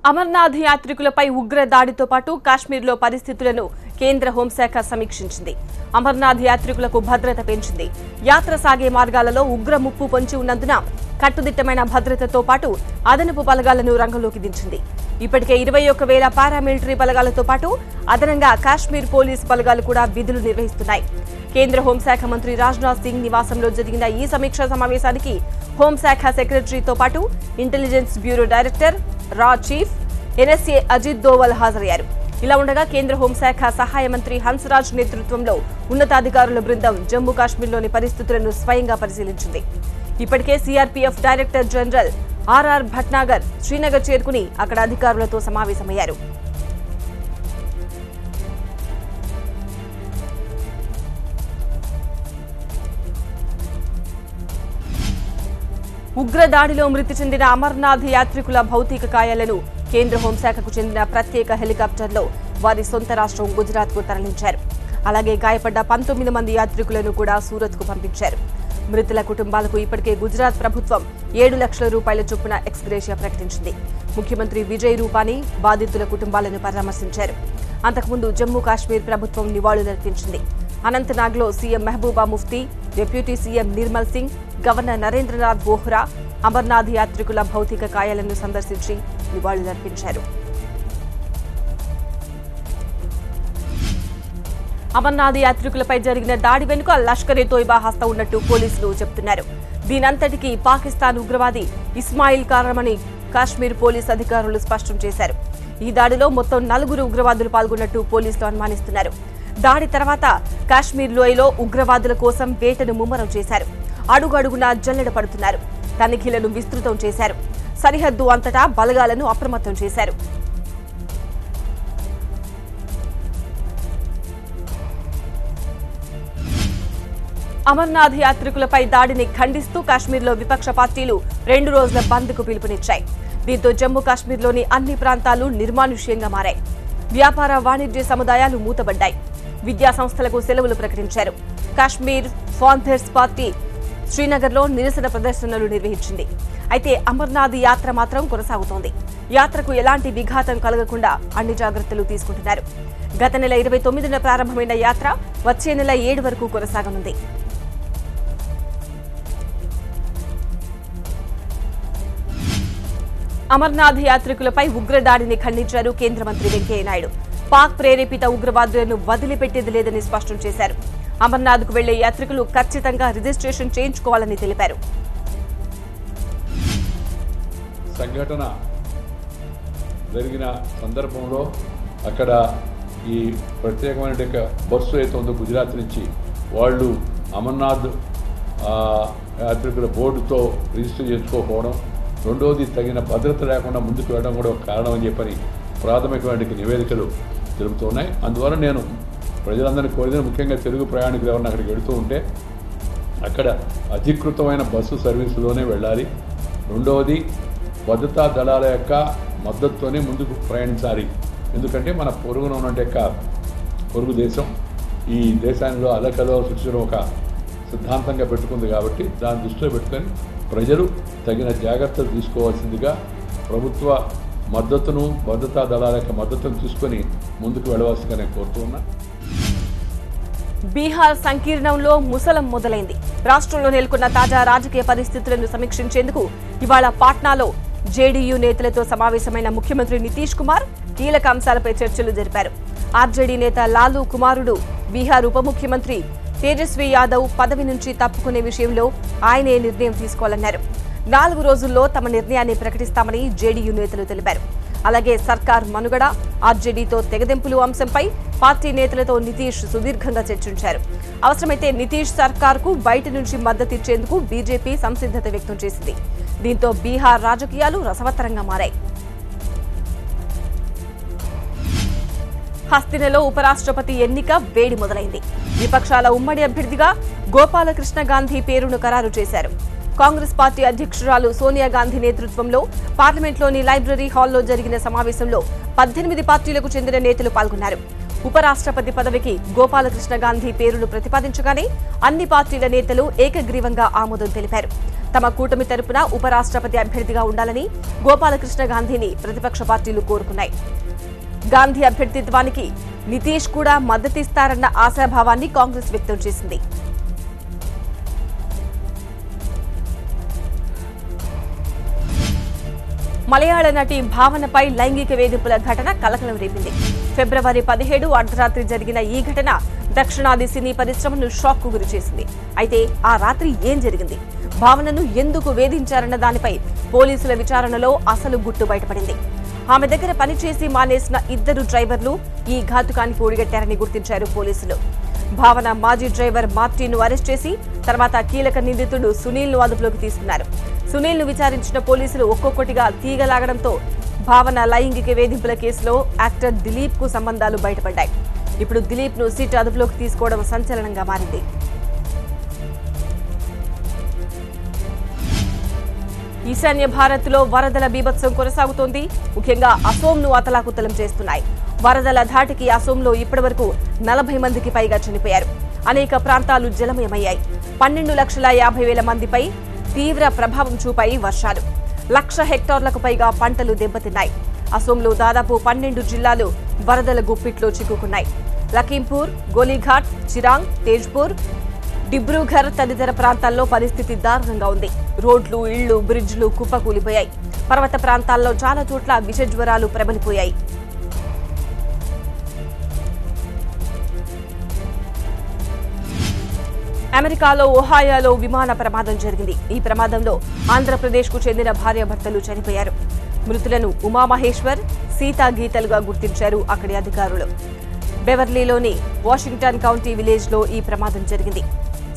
అమర్నాథ్ యాత్రికులపై ఉగ్ర దాడితో పాటు కాశ్మీర్లో పరిస్థితులను కేంద్ర హోంశాఖ సమీక్షించింది. అమర్నాథ్ యాత్రికులకు భద్రత పెంచింది. యాత్ర సాగే మార్గాలలో ఉగ్ర ముప్పు పొంచి ఉన్నందున కట్టుదిట్టమైన భద్రతతో పాటు అదనపు బలగాలను రంగంలోకి దించింది. ఇప్పటికే 21,000 పారామిలిటరీ బలగాలతో పాటు అదనంగా కాశ్మీర్ పోలీసు బలగాలు కూడా విధులు నిర్వహిస్తున్నాయి. కేంద్ర హోంశాఖ మంత్రి రాజ్నాథ్ సింగ్ నివాసంలో జరిగిన ఈ సమీక్షా సమావేశానికి హోంశాఖ సెక్రటరీతో పాటు ఇంటెలిజెన్స్ బ్యూరో డైరెక్టర్, రా చీఫ్ ఎన్ఎస్ఏ అజిత్ దోవల్ హాజరయ్యారు. ఇలా ఉండగా కేంద్ర హోంశాఖ సహాయ మంత్రి హన్స్రాజ్ నేతృత్వంలో ఉన్నతాధికారుల బృందం జమ్మూ కాశ్మీర్లోని పరిస్థితులను స్వయంగా పరిశీలించింది. ఇప్పటికే CRPF director general R R Bhatnagar Srinagar చేరుకుని అక్కడ అధికారులతో సమావేశమయ్యారు. ఉగ్రదాడిలో మృతి చెందిన అమర్నాథ్ యాత్రికుల భౌతిక కాయాలను కేంద్ర హోంశాఖకు చెందిన ప్రత్యేక హెలికాప్టర్లో వారి సొంత రాష్ట్రం గుజరాత్కు తరలించారు. అలాగే గాయపడ్డ 19 మంది యాత్రికులను కూడా సూరత్కు పంపించారు. మృతుల కుటుంబాలకు ఇప్పటికే గుజరాత్ ప్రభుత్వం 7 లక్షల రూపాయల చొప్పున ఎక్స్గ్రేషియా ప్రకటించింది. ముఖ్యమంత్రి విజయ్ రూపానీ బాధితుల కుటుంబాలను పరామర్శించారు. అంతకుముందు జమ్మూ కాశ్మీర్ ప్రభుత్వం నివాళులర్పించింది. అనంతనాగ్లో CM Mehbooba Mufti, deputy CM Nirmal Singh, governor Narendranath Vohra Amarnath యాత్రికుల భౌతిక కాయాలను సందర్శించి నివాళులర్పించారు. అమర్నాథ్ యాత్రికులపై జరిగిన దాడి వెనుక లష్కరే తోయిబా హస్తం ఉన్నట్టు పోలీసులు చెబుతున్నారు. దీనంతటికీ పాకిస్తాన్ ఉగ్రవాది ఇస్మాయిల్ కారణమని కాశ్మీర్ పోలీసు అధికారులు స్పష్టం చేశారు. ఈ దాడిలో మొత్తం 4 ఉగ్రవాదులు పాల్గొన్నట్టు పోలీసులు అనుమానిస్తున్నారు. దాడి తర్వాత కాశ్మీర్ లోయలో ఉగ్రవాదుల కోసం వేటను ముమ్మరం చేశారు. అడుగడుగునా జల్లెడ పడుతున్నారు. తనిఖీలను విస్తృతం చేశారు. సరిహద్దు అంతటా బలగాలను అప్రమత్తం చేశారు. అమర్నాథ్ యాత్రికులపై దాడిని ఖండిస్తూ కాశ్మీర్లో విపక్ష పార్టీలు 2 రోజుల బంద్కు పిలుపునిచ్చాయి. దీంతో జమ్మూ కాశ్మీర్లోని అన్ని ప్రాంతాలు నిర్మానుష్యంగా మారాయి. వ్యాపార వాణిజ్య సముదాయాలు మూతబడ్డాయి. విద్యా సంస్థలకు సెలవులు ప్రకటించారు. కాశ్మీర్ ఫాంథర్స్ పార్టీ శ్రీనగర్లో నిరసన ప్రదర్శనలు నిర్వహించింది. అయితే అమర్నాథ్ యాత్ర మాత్రం కొనసాగుతోంది. యాత్రకు ఎలాంటి విఘాతం కలగకుండా అన్ని జాగ్రత్తలు తీసుకుంటున్నారు. గత నెల 29న ప్రారంభమైన యాత్ర వచ్చే నెల 7 వరకు కొనసాగనుంది. అమర్నాథ్ యాత్రికులపై ఉగ్రదాడిని ఖండించారు కేంద్ర మంత్రి వెంకయ్యనాయుడు. పాక్ ప్రేరేపిత ఉగ్రవాదులను వదిలిపెట్టేది లేదని స్పష్టం చేశారు. అమర్నాథ్కు వెళ్లే యాత్రికులు ఖచ్చితంగా రిజిస్ట్రేషన్ చేయించుకోవాలని తెలిపారు. సంఘటన జరిగిన సందర్భంలో అక్కడ ఈ ప్రత్యేకమైన బస్సు అయితే ఉందో గుజరాత్ నుంచి వాళ్ళు అమర్నాథ్ యాత్రికుల బోర్డుతో రిజిస్టర్ చేసుకోకపోవడం, రెండోది తగిన భద్రత లేకుండా ముందుకు వెళ్ళడం కూడా ఒక కారణం అని చెప్పని ప్రాథమికమైన నివేదికలు తెలుపుతున్నాయి. అందువల్ల నేను ప్రజలందరినీ కోరిన, ముఖ్యంగా తెలుగు ప్రయాణికులు ఎవరిని అక్కడికి వెళుతూ ఉంటే అక్కడ అధికృతమైన బస్సు సర్వీసులోనే వెళ్ళాలి. రెండవది భద్రతా దళాల యొక్క మద్దతుతోనే ముందుకు ప్రయాణించాలి. ఎందుకంటే మన పొరుగున ఉన్న పొరుగు దేశం ఈ దేశానికి అలకలో సృష్టించడం ఒక సిద్ధాంతంగా పెట్టుకుంది. కాబట్టి దాన్ని దృష్టిలో పెట్టుకొని ప్రజలు తగిన జాగ్రత్తలు తీసుకోవాల్సిందిగా ప్రభుత్వ మద్దతును, భద్రతా దళాల యొక్క మద్దతును తీసుకొని ముందుకు వెళ్ళవలసిందిగా నేను కోరుతూ ఉన్నా. బీహార్ సంకీర్ణంలో ముసలం మొదలైంది. రాష్ట్రంలో నెలకొన్న తాజా రాజకీయ పరిస్థితులను సమీక్షించేందుకు ఇవాళ పాట్నాలో జేడీయూ నేతలతో సమావేశమైన ముఖ్యమంత్రి నితీష్ కుమార్ కీలక అంశాలపై చర్చలు జరిపారు. ఆర్జేడీ నేత లాలూ కుమారుడు బీహార్ ఉప ముఖ్యమంత్రి తేజస్వి యాదవ్ పదవి నుంచి తప్పుకునే విషయంలో ఆయనే నిర్ణయం తీసుకోవాలన్నారు. 4 రోజుల్లో తమ నిర్ణయాన్ని ప్రకటిస్తామని జేడీయూ నేతలు తెలిపారు. అలాగే సర్కార్ మనుగడ, ఆర్జేడీతో తెగదెంపులు అంశంపై పార్టీ నేతలతో నితీష్ సుదీర్ఘంగా చర్చించారు. అవసరమైతే నితీష్ సర్కార్కు బయట నుంచి మద్దతిచ్చేందుకు బీజేపీ సంసిద్ధత వ్యక్తం చేసింది. దీంతో బీహార్ రాజకీయాలు రసవత్తరంగా మారాయి. హస్తినలో ఉపరాష్ట్రపతి ఎన్నిక వేడి మొదలైంది. విపక్షాల ఉమ్మడి అభ్యర్థిగా గోపాలకృష్ణ గాంధీ పేరును ఖరారు చేశారు. కాంగ్రెస్ పార్టీ అధ్యక్షురాలు సోనియా గాంధీ నేతృత్వంలో పార్లమెంట్లోని లైబ్రరీ హాల్లో జరిగిన సమావేశంలో 18 పార్టీలకు చెందిన నేతలు పాల్గొన్నారు. ఉపరాష్ట్రపతి పదవికి గోపాలకృష్ణ గాంధీ పేరును ప్రతిపాదించగానే అన్ని పార్టీల నేతలు ఏకగ్రీవంగా ఆమోదం తెలిపారు. తమ కూటమి తరపున ఉపరాష్ట్రపతి అభ్యర్థిగా ఉండాలని గోపాలకృష్ణ గాంధీని ప్రతిపక్ష పార్టీలు కోరుకున్నాయి. గాంధీ అభ్యర్థిత్వానికి నితీష్ కూడా మద్దతిస్తారన్న ఆశాభావాన్ని కాంగ్రెస్ వ్యక్తం చేసింది. మలయాళ నటి భావనపై లైంగిక వేధింపుల ఘటన కలకలం రేపింది. ఫిబ్రవరి 17 అర్ధరాత్రి జరిగిన ఈ ఘటన దక్షిణాది సినీ పరిశ్రమను షాక్ కు గురిచేసింది. అయితే ఆ రాత్రి ఏం జరిగింది, భావనను ఎందుకు వేధించారన్న దానిపై పోలీసుల విచారణలో అసలు గుట్టు బయటపడింది. ఆమె దగ్గర పనిచేసి మానేసిన 2 డ్రైవర్లు ఈ ఘాతుకానికి ఒడిగట్టారని గుర్తించారు పోలీసులు. భావన మాజీ డ్రైవర్ మార్టిన్ ను అరెస్ట్ చేసి తర్వాత కీలక నిందితుడు సునీల్ ను అదుపులోకి తీసుకున్నారు. సునీల్ ను విచారించిన పోలీసులు ఒక్కొక్కటిగా తీగలాగడంతో భావన లైంగిక వేధింపుల కేసులో యాక్టర్ దిలీప్ కు సంబంధాలు బయటపడ్డాయి. ఇప్పుడు దిలీప్ ను సిట్ అదుపులోకి తీసుకోవడం సంచలనంగా మారింది. ఈశాన్య భారత్ లో వరదల బీభత్సం కొనసాగుతోంది. ముఖ్యంగా అసోంను అతలాకుతలం చేస్తున్నాయి. వరదల ధాటికి అసోంలో ఇప్పటివరకు 40 మందికి పైగా చనిపోయారు. అనేక ప్రాంతాలు జలమయమయ్యాయి. 12,50,000 మందిపై తీవ్ర ప్రభావం చూపాయి వర్షాలు. 1,00,000 హెక్టార్లకు పైగా పంటలు దెబ్బతిన్నాయి. అసోంలో దాదాపు 12 జిల్లాలు వరదల గుప్పిట్లో చిక్కుకున్నాయి. లఖీంపూర్, గోలీఘాట్, చిరాంగ్, తేజ్పూర్, డిబ్రూఘర్ తదితర ప్రాంతాల్లో పరిస్థితి దారుణంగా ఉంది. రోడ్లు, ఇళ్లు, బ్రిడ్జ్లు కుప్పకూలిపోయాయి. పర్వత ప్రాంతాల్లో చాలా చోట్ల విష జ్వరాలు ప్రబలిపోయాయి. అమెరికాలో ఒహాయోలో విమాన ప్రమాదం జరిగింది. ఈ ప్రమాదంలో ఆంధ్రప్రదేశ్కు చెందిన భార్యాభర్తలు చనిపోయారు. మృతులను ఉమామహేశ్వర్, సీతా గీతలుగా గుర్తించారు అక్కడి అధికారులు. బెవర్లీలోని వాషింగ్టన్ కౌంటీ విలేజ్లో ఈ ప్రమాదం జరిగింది.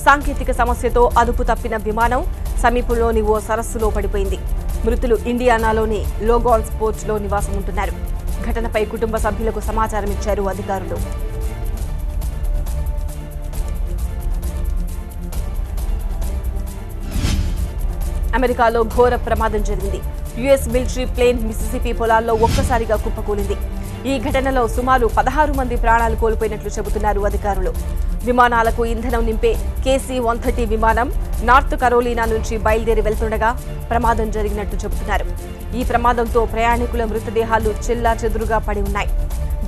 సాంకేతిక సమస్యతో అదుపు తప్పిన విమానం సమీపంలోని ఓ సరస్సులో పడిపోయింది. మృతులు ఇండియానాలోని లోగాన్ స్పోర్ట్స్లో నివాసం ఉంటున్నారు. ఘటనపై కుటుంబ సభ్యులకు సమాచారం ఇచ్చారు అధికారులు. అమెరికాలో ఘోర ప్రమాదం జరిగింది. యుఎస్ మిలిటరీ ప్లేన్ మిసిసిపి పొలాల్లో ఒక్కసారిగా కుప్పకూలింది. ఈ ఘటనలో సుమారు 16 మంది ప్రాణాలు కోల్పోయినట్లు చెబుతున్నారు అధికారులు. విమానాలకు ఇంధనం నింపే KC-130 విమానం నార్త్ కరోలినా నుంచి బయలుదేరి వెళ్తుండగా ప్రమాదం జరిగినట్టు చెబుతున్నారు. ఈ ప్రమాదంతో ప్రయాణికుల మృతదేహాలు చెల్లాచెదురుగా పడి ఉన్నాయి.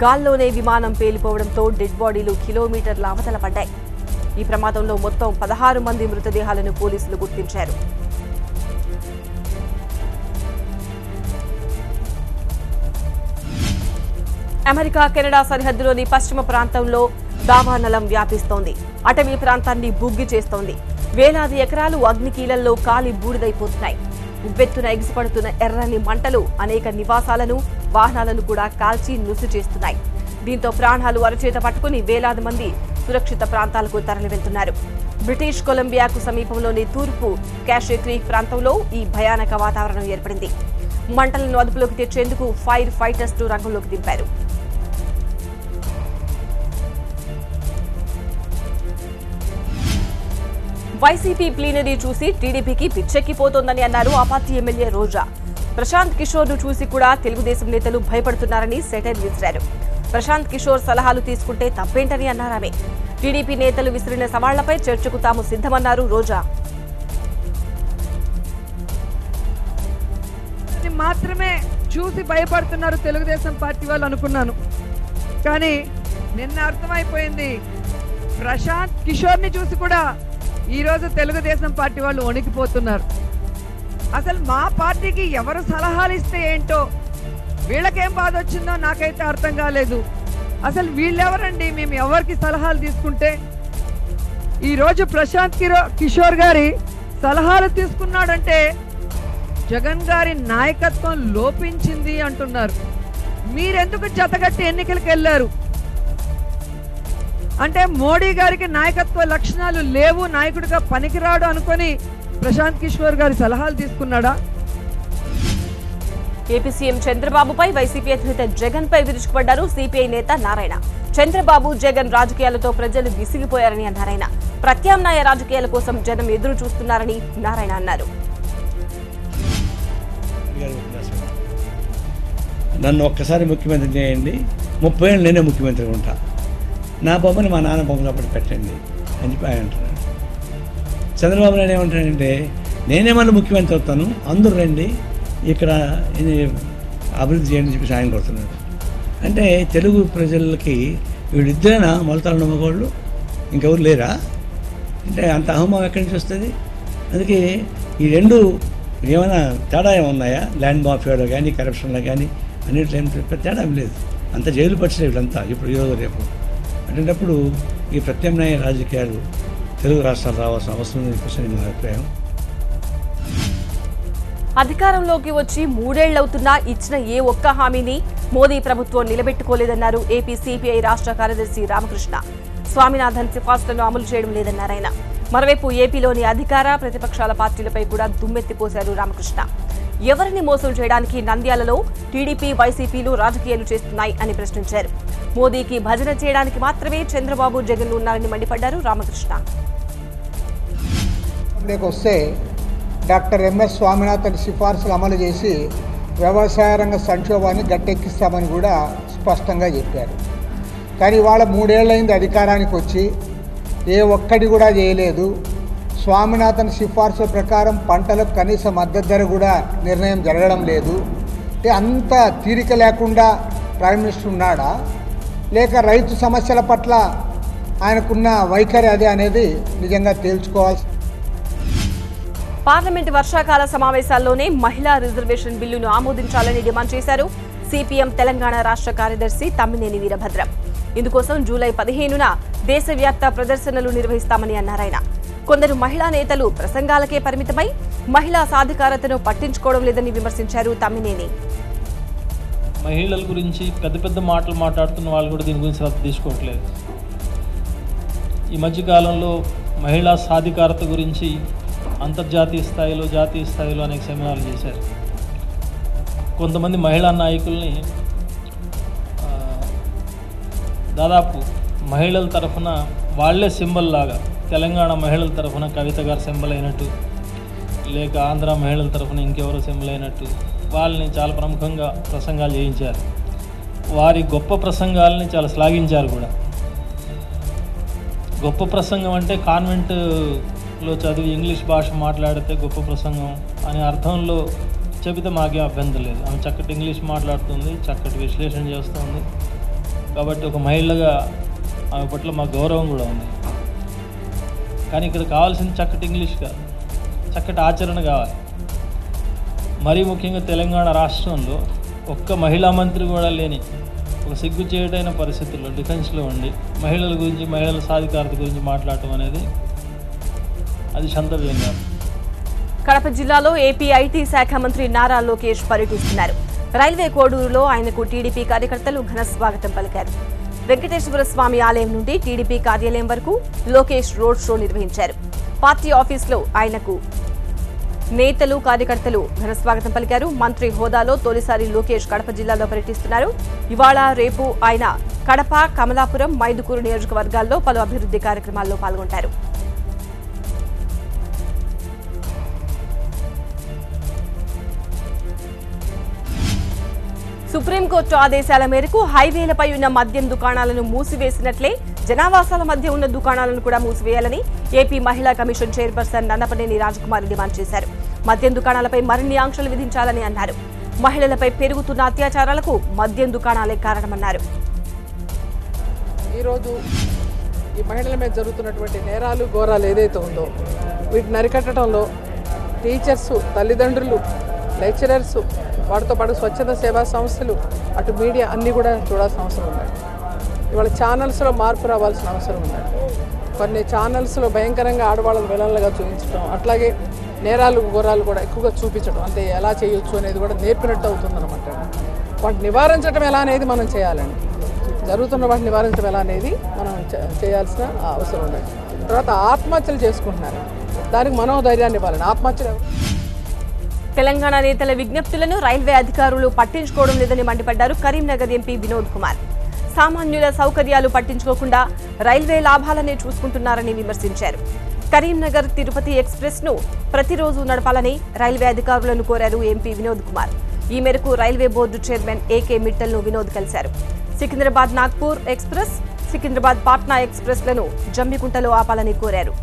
గాల్లోనే విమానం పేలిపోవడంతో డెడ్ బాడీలు కిలోమీటర్ల అవతల పడ్డాయి. ఈ ప్రమాదంలో మొత్తం 16 మంది మృతదేహాలను పోలీసులు గుర్తించారు. అమెరికా కెనడా సరిహద్దులోని పశ్చిమ ప్రాంతంలో దావానలం వ్యాపిస్తోంది. అటవీ ప్రాంతాన్ని బుగ్గి చేస్తోంది. వేలాది ఎకరాలు అగ్నికీలల్లో కాలి బూడిదైపోతున్నాయి. ఉబ్బెత్తున ఎగిసిపడుతున్న ఎర్రని మంటలు అనేక నివాసాలను, వాహనాలను కూడా కాల్చి నుసి చేస్తున్నాయి. దీంతో ప్రాణాలు అరచేత పట్టుకుని వేలాది మంది సురక్షిత ప్రాంతాలకు తరలి వెళ్తున్నారు. బ్రిటిష్ కొలంబియాకు సమీపంలోని తూర్పు క్యాషే క్రీక్ ప్రాంతంలో ఈ భయానక వాతావరణం ఏర్పడింది. మంటలను అదుపులోకి తెచ్చేందుకు ఫైర్ ఫైటర్స్ రంగంలోకి దింపారు. వైసీపీ ప్లీనరీ చూసి టీడీపీకి పిచ్చెక్కిపోతోందని అన్నారు ఆ పార్టీ ఎమ్మెల్యే రోజా. ప్రశాంత్ కిషోర్ ను చూసి కూడా తెలుగుదేశం నేతలు భయపడుతున్నారని సెటైర్ విసిరారు. ప్రశాంత్ కిషోర్ సలహాలు తీసుకుంటే తప్పేంటని అన్నారామె. టీడీపీ నేతలు విసిరిన సవాళ్లపై చర్చకు తాము సిద్ధమన్నారు రోజా. మాత్రమే చూసి భయపడుతున్నారు తెలుగుదేశం పార్టీ వాళ్ళు అనుకున్నాను. కానీ నిన్న అర్థమైపోయింది, ప్రశాంత్ కిషోర్ ని చూసి కూడా ఈరోజు తెలుగుదేశం పార్టీ వాళ్ళు వణికిపోతున్నారు. అసలు మా పార్టీకి ఎవరు సలహాలు ఇస్తే ఏంటో, వీళ్ళకేం బాధ వచ్చిందో నాకైతే అర్థం కాలేదు. అసలు వీళ్ళెవరండి, మేము ఎవరికి సలహాలు తీసుకుంటే? ఈరోజు ప్రశాంత్ కిషోర్ గారి సలహాలు తీసుకున్నాడంటే జగన్ గారి నాయకత్వం లోపించింది అంటున్నారు. మీరెందుకు జతగట్టి ఎన్నికలకు వెళ్ళారు అంటే మోడీ గారికి నాయకత్వ లక్షణాలు లేవు, నాయకుడిగా పనికిరాడు అనుకొని ప్రశాంత్ కిషోర్ గారి సలహాలు తీసుకున్నాడా? ఏపీ సీఎం చంద్రబాబుపై వైసీపీ అధినేత జగన్ పై విరుచుకుపడ్డారు సిపిఐ నేత నారాయణ. చంద్రబాబు, జగన్ రాజకీయాలతో ప్రజలు విసిగిపోయారని అన్నారాయన. ప్రత్యామ్నాయ రాజకీయాల కోసం జనం ఎదురు చూస్తున్నారని నారాయణ అన్నారు. నన్ను ఒక్కసారి ముఖ్యమంత్రి చేయండి, 30 ఏళ్ళు నేనే ముఖ్యమంత్రిగా ఉంటా, నా బొమ్మని మా నాన్న బొమ్మలో అప్పుడు పెట్టండి అని చెప్పి ఆయన అంటున్నాడు. చంద్రబాబు నాయుడు ఏమంటాడంటే నేనేమన్నా ముఖ్యమంత్రి అవుతాను, అందరూ రండి ఇక్కడ ఇది అభివృద్ధి చేయండి చెప్పి సాయం కోరుతున్నాడు. అంటే తెలుగు ప్రజలకి వీళ్ళిద్దరేనా మొలతాళ్ళ మగవాళ్ళు, ఇంకెవరు లేరా? అంటే అంత అహంభావం ఎక్కడి నుంచి వస్తుంది? అందుకే ఈ రెండు ఏమైనా తేడా ఏమున్నాయా? ల్యాండ్ మాఫియాలో కానీ కరప్షన్లో కానీ అన్నింటిలో ఏం తేడా ఏం లేదు. అంత జైలు పట్టిన వీళ్ళంతా ఇప్పుడు ఈరోజు రేపు. అటువంటిప్పుడు ఈ ప్రత్యామ్నాయ రాజకీయాలు తెలుగు రాష్ట్రాలు రావాల్సిన అవసరం ఉంది చెప్పేసి నా అభిప్రాయం. అధికారంలోకి వచ్చి 3 ఏళ్లవుతున్నా ఇచ్చిన ఏ ఒక్క హామీని మోదీ ప్రభుత్వం నిలబెట్టుకోలేదన్నారు ఏపీ సిపిఐ రాష్ట్ర కార్యదర్శి రామకృష్ణ. స్వామినాథన్ సిఫార్సులను అమలు చేయడం లేదన్నారు ఆయన. మరోవైపు ఏపీలోని అధికార ప్రతిపక్షాల పార్టీలపై కూడా దుమ్మెత్తిపోశారు రామకృష్ణ. ఎవరిని మోసం చేయడానికి నంద్యాలలో టీడీపీ వైసీపీలు రాజకీయాలు చేస్తున్నాయి అని ప్రశ్నించారు. మోదీకి భజన చేయడానికి మాత్రమే చంద్రబాబు జగన్ ఉన్నారని మండిపడ్డారు రామకృష్ణ. డాక్టర్ ఎంఎస్ స్వామినాథన్ సిఫార్సులు అమలు చేసి వ్యవసాయ రంగ సంక్షోభాన్ని గట్టెక్కిస్తామని కూడా స్పష్టంగా చెప్పారు. కానీ వాళ్ళ 3 ఏళ్ళైంది అధికారానికి వచ్చి ఏ ఒక్కటి కూడా చేయలేదు. స్వామినాథన్ సిఫార్సుల ప్రకారం పంటలకు కనీస మద్దతు ధర కూడా నిర్ణయం జరగడం లేదు. అంటే అంత తీరిక లేకుండా ప్రైమ్ మినిస్టర్ ఉన్నాడా, లేక రైతు సమస్యల పట్ల ఆయనకున్న వైఖరి అదే అనేది నిజంగా తేల్చుకోవాల్సి. పార్లమెంట్ వర్షాకాల సమావేశాల్లోనే మహిళా రిజర్వేషన్ బిల్లును ఆమోదించాలని డిమాండ్ చేశారు సిపిఎం తెలంగాణ రాష్ట్ర కార్యదర్శి తమ్మినేని వీరభద్రం. ఇందుకోసం జూలై 15న దేశవ్యాప్త ప్రదర్శనలు నిర్వహిస్తామని అన్నారాయన. కొందరు మహిళా నేతలు ప్రసంగాలకే పరిమితమై మహిళా సాధికారతను పట్టించుకోవడం లేదని విమర్శించారు తమ్మినేని. మహిళల గురించి పెద్ద పెద్ద మాటలు మాట్లాడుతున్న వాళ్ళు కూడా దీని గురించి శ్రద్ధ తీసుకోవట్లేదు. ఈ మధ్యకాలంలో మహిళా సాధికారత గురించి అంతర్జాతీయ స్థాయిలో జాతీయ స్థాయిలో అనేక సెమినార్లు చేశారు. కొంతమంది మహిళా నాయకుల్ని దాదాపు మహిళల తరఫున వాళ్లే సింబల్ లాగా, తెలంగాణ మహిళల తరఫున కవిత గారు సింబల్ అయినట్టు, లేక ఆంధ్ర మహిళల తరఫున ఇంకెవరో సింబల్ అయినట్టు వాళ్ళని చాలా ప్రముఖంగా ప్రసంగాలు చేయించారు. వారి గొప్ప ప్రసంగాలని చాలా శ్లాఘించారు కూడా. గొప్ప ప్రసంగం అంటే కాన్వెంట్లో చదివి ఇంగ్లీష్ భాష మాట్లాడితే గొప్ప ప్రసంగం అనే అర్థంలో చెబితే మాకేం అభ్యంతరం లేదు. ఆమె చక్కటి ఇంగ్లీష్ మాట్లాడుతుంది, చక్కటి విశ్లేషణ చేస్తుంది. కాబట్టి ఒక మహిళగా ఆమె పట్ల మా గౌరవం కూడా ఉంది. కానీ ఇక్కడ కావాల్సింది చక్కటి ఇంగ్లీష్ కాదు, చక్కటి ఆచరణ కావాలి. మరీ ముఖ్యంగా తెలంగాణ రాష్ట్రంలో ఒక్క మహిళా మంత్రి కూడా లేని ఒక సిగ్గుచేటైన పరిస్థితుల్లో డిఫెన్స్లో ఉండి మహిళల గురించి, మహిళల సాధికారత గురించి మాట్లాడటం అనేది అది శంతవ్యం కాదు. కడప జిల్లాలో ఏపీ ఐటీ శాఖ మంత్రి నారా లోకేష్ పర్యటిస్తున్నారు. రైల్వే కోడూరులో ఆయనకు టీడీపీ కార్యకర్తలు ఘన స్వాగతం పలికారు. వెంకటేశ్వర స్వామి ఆలయం నుండి టీడీపీ కార్యాలయం వరకు లోకేష్ రోడ్ షో నిర్వహించారు. పార్టీ ఆఫీసులో ఆయనకు నేతలు, కార్యకర్తలు ఘన స్వాగతం పలికారు. మంత్రి హోదాలో తొలిసారి లోకేష్ కడప జిల్లాలో పర్యటిస్తున్నారు. ఇవాళ, రేపు ఆయన కడప, కమలాపురం, మైదుకూరు నియోజకవర్గాల్లో పలు అభివృద్ధి కార్యక్రమాల్లో పాల్గొంటారు. సుప్రీంకోర్టు ఆదేశాల మేరకు హైవేలపై ఉన్న మద్యం దుకాణాలను మూసివేసినట్లే జనావాసాల మధ్య ఉన్న దుకాణాలను కూడా మూసివేయాలని ఏపీ మహిళా కమిషన్ చైర్పర్సన్ నన్నపనేని రాజకుమారి డిమాండ్ చేశారు. మద్యం దుకాణాలపై మరిన్ని ఆంక్షలు విధించాలని అన్నారు. మహిళలపై పెరుగుతున్న అత్యాచారాలకు మద్యం దుకాణాలే కారణమన్నారు. ఈరోజు ఈ మహిళల మీద జరుగుతున్నటువంటి నేరాలు, ఘోరాలు ఏదైతే ఉందో వీటిని అరికట్టడంలో టీచర్స్, తల్లిదండ్రులు, లెక్చరర్స్, వాటితో పాటు స్వచ్ఛంద సేవా సంస్థలు, అటు మీడియా అన్నీ కూడా చూడాల్సిన అవసరం ఉంది. ఇవాళ ఛానల్స్లో మార్పు రావాల్సిన అవసరం ఉంది. కొన్ని ఛానల్స్లో భయంకరంగా ఆడవాళ్ళను విలన్లుగా చూపించడం, అట్లాగే నేరాలు, ఘోరాలు కూడా ఎక్కువగా చూపించడం, అంటే ఎలా చేయొచ్చు అనేది కూడా నేర్పినట్టు అవుతుందన్నమాట. వాటిని నివారించడం ఎలా అనేది మనం చేయాలండి. జరుగుతున్న వాటిని నివారించడం ఎలా అనేది మనం చేయాల్సిన అవసరం ఉంది. తర్వాత ఆత్మహత్యలు చేసుకుంటున్నారు, దానికి మనోధైర్యాన్ని ఇవ్వాలని. ఆత్మహత్యలు తెలంగాణ నేతల విజ్ఞప్తులను రైల్వే అధికారులు పట్టించుకోవడం లేదని మండిపడ్డారు కరీంనగర్ ఎంపీ వినోద్ కుమార్. సామాన్యుల సౌకర్యాలు పట్టించుకోకుండా రైల్వే లాభాలనే చూసుకుంటున్నారని విమర్శించారు. కరీంనగర్ తిరుపతి ఎక్స్ప్రెస్ ను ప్రతిరోజు నడపాలని రైల్వే అధికారులను కోరారు ఎంపీ వినోద్ కుమార్. ఈ మేరకు railway board chairman AK Mittal ను వినోద్ కలిశారు. సికింద్రాబాద్ నాగ్పూర్ ఎక్స్ప్రెస్, సికింద్రాబాద్ పాట్నా ఎక్స్ప్రెస్ లను జమ్మికుంటలో ఆపాలని కోరారు.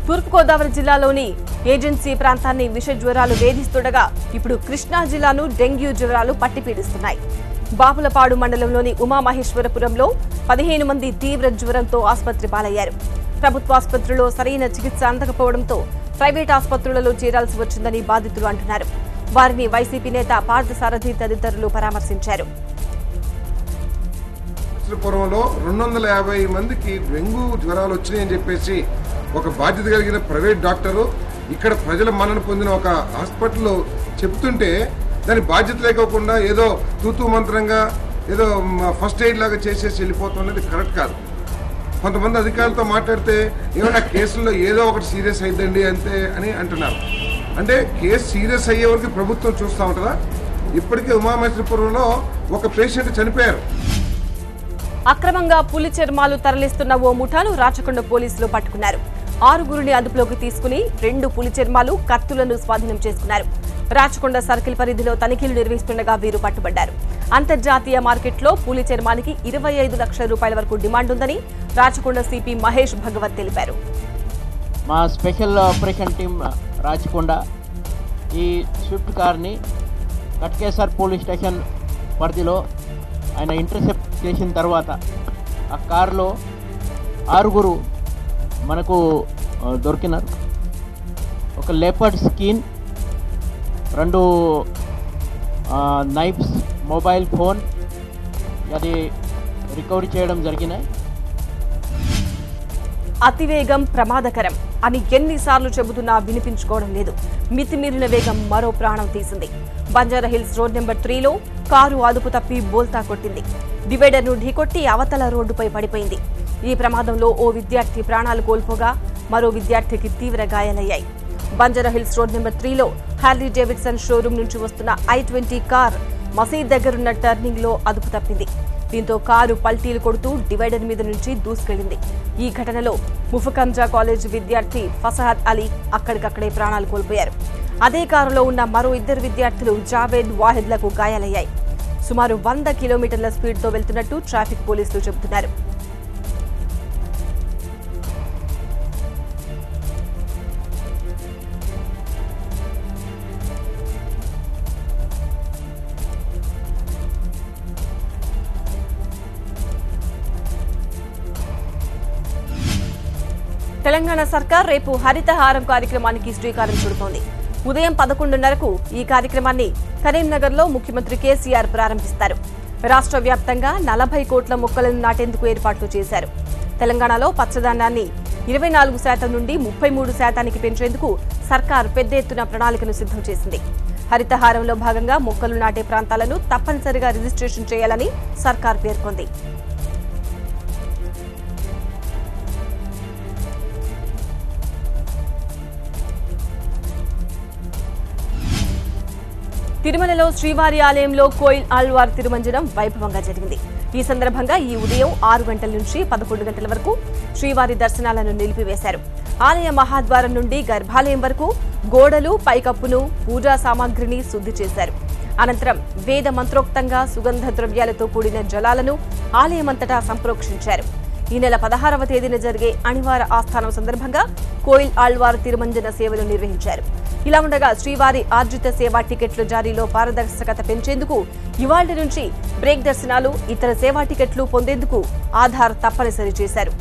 తూర్పుగోదావరి జిల్లాలోని ఏజెన్సీ ప్రాంతాన్ని విష జ్వరాలు వేధిస్తుండగా ఇప్పుడు కృష్ణా జిల్లాను డెంగ్యూ జ్వరాలు పట్టిపీడిస్తున్నాయి. బాపులపాడు మండలంలోని ఉమామహేశ్వరపురంలో 15 మంది తీవ్ర జ్వరంతో ఆసుపత్రి పాలయ్యారు. ప్రభుత్వ ఆసుపత్రిలో సరైన చికిత్స అందకపోవడంతో ప్రైవేట్ ఆసుపత్రులలో చేరాల్సి వచ్చిందని బాధితులు అంటున్నారు. వారిని వైసీపీ నేత పార్థసారథి తదితరులు పరామర్శించారు. పురంలో 250 మందికి డెంగ్యూ జ్వరాలు వచ్చినాయని చెప్పేసి ఒక బాధ్యత కలిగిన ప్రైవేట్ డాక్టరు ఇక్కడ ప్రజల మన్నన పొందిన ఒక హాస్పిటల్లో చెప్తుంటే దాని బాధ్యత లేకోకుండా ఏదో తూతూ మంత్రంగా ఏదో ఫస్ట్ ఎయిడ్ లాగా చేసేసి వెళ్ళిపోతున్నది కరెక్ట్ కాదు. కొంతమంది అధికారులతో మాట్లాడితే ఏమన్నా కేసుల్లో ఏదో ఒకటి సీరియస్ అయిందండి అంతే అని అంటున్నారు. అంటే కేసు సీరియస్ అయ్యే వరకు ప్రభుత్వం చూస్తూ ఉంటుందా? ఇప్పటికే ఉమామహేశ్వరపురంలో ఒక పేషెంట్ చనిపోయారు. అక్రమంగా పులి చర్మాలు తరలిస్తున్న ఓ ముఠాను రాచకొండ పోలీసులు పట్టుకున్నారు. 6గురిని అదుపులోకి తీసుకుని 2 పులి చర్మాలు, కత్తులను స్వాధీనం చేసుకున్నారు. రాచకొండ సర్కిల్ పరిధిలో తనిఖీలు నిర్వహిస్తుండగా వీరు పట్టుబడ్డారు. అంతర్జాతీయ మార్కెట్లో పులి చర్మానికి 25 లక్షల రూపాయల వరకు డిమాండ్ ఉందని రాచకొండ సిపి మహేష్ భగవత్ తెలిపారు. మా స్పెషల్ ఆపరేషన్ టీం రాచకొండ ఈ స్విఫ్ట్ కార్ని కట్కేసర్ పోలీస్ స్టేషన్ పరిధిలో ఆయన ఇంటర్సెప్ట్ చేసిన తర్వాత ఆ కారులో 6గురు మనకు దొరికినారు. ఒక లేపర్డ్ స్కిన్, 2 నైఫ్స్, మొబైల్ ఫోన్ అది రికవరీ చేయడం జరిగినాయి. అతివేగం ప్రమాదకరం అని ఎన్నిసార్లు చెబుతున్నా వినిపించుకోవడం లేదు. మితిమీరిన వేగం మరో ప్రాణం తీసింది. బంజారాహిల్స్ రోడ్ నెంబర్ 3లో కారు అదుపు తప్పి బోల్తా కొట్టింది. డివైడర్ను ఢీకొట్టి అవతల రోడ్డుపై పడిపోయింది. ఈ ప్రమాదంలో ఓ విద్యార్థి ప్రాణాలు కోల్పోగా మరో విద్యార్థికి తీవ్ర గాయాలయ్యాయి. బంజారాహిల్స్ రోడ్ నెంబర్ 3లో హార్లీ డేవిడ్సన్ షోరూం నుంచి వస్తున్న i20 కార్ మసీద్ దగ్గరున్న టర్నింగ్ లో అదుపు తప్పింది. దీంతో కారు పల్టీలు కొడుతూ డివైడర్ మీద నుంచి దూసుకెళ్లింది. ఈ ఘటనలో ముఫకంజా కాలేజ్ విద్యార్థి ఫసహద్ అలీ అక్కడికక్కడే ప్రాణాలు కోల్పోయారు. అదే కారులో ఉన్న మరో 2 విద్యార్థులు జావేద్, వాహిద్లకు గాయాలయ్యాయి. సుమారు 100 కిలోమీటర్ల స్పీడ్తో వెళ్తున్నట్టు ట్రాఫిక్ పోలీసులు చెబుతున్నారు. తెలంగాణ సర్కార్ రేపు హరితహారం కార్యక్రమానికి శ్రీకారం చుడుతోంది. ఉదయం 11:30కు ఈ కార్యక్రమాన్ని కరీంనగర్లో ముఖ్యమంత్రి కేసీఆర్ ప్రారంభిస్తారు. రాష్ట్ర వ్యాప్తంగా 40 కోట్ల మొక్కలను నాటేందుకు ఏర్పాట్లు చేశారు. తెలంగాణలో పచ్చదనాన్ని 24% నుండి 33%కి పెంచేందుకు సర్కార్ పెద్ద ఎత్తున ప్రణాళికను సిద్ధం చేసింది. హరితహారంలో భాగంగా మొక్కలు నాటే ప్రాంతాలను తప్పనిసరిగా రిజిస్ట్రేషన్ చేయాలని సర్కార్ పేర్కొంది. తిరుమలలో శ్రీవారి ఆలయంలో కోయిల్ ఆళ్వార్ తిరుమంజనం వైభవంగా జరిగింది. ఈ సందర్భంగా ఈ ఉదయం 6 గంటల నుంచి 11 గంటల వరకు శ్రీవారి దర్శనాలను నిలిపివేశారు. ఆలయ మహాద్వారం నుండి గర్భాలయం వరకు గోడలు, పైకప్పును, పూజా సామాగ్రిని శుద్ధి చేశారు. అనంతరం వేద మంత్రోక్తంగా సుగంధ ద్రవ్యాలతో కూడిన జలాలను ఆలయమంతటా సంప్రోక్షించారు. ఈ నెల 16వ తేదీన జరిగే అణివార ఆస్థానం సందర్భంగా కోయిల్ ఆళ్వార్ తిరుమంజన సేవలు నిర్వహించారు. ఇలా ఉండగా శ్రీవారి ఆర్జిత సేవా టికెట్ల జారీలో పారదర్శకత పెంచేందుకు ఇవాళ్టి నుంచి బ్రేక్ దర్శనాలు, ఇతర సేవా టికెట్లు పొందేందుకు ఆధార్ తప్పనిసరి చేశారు.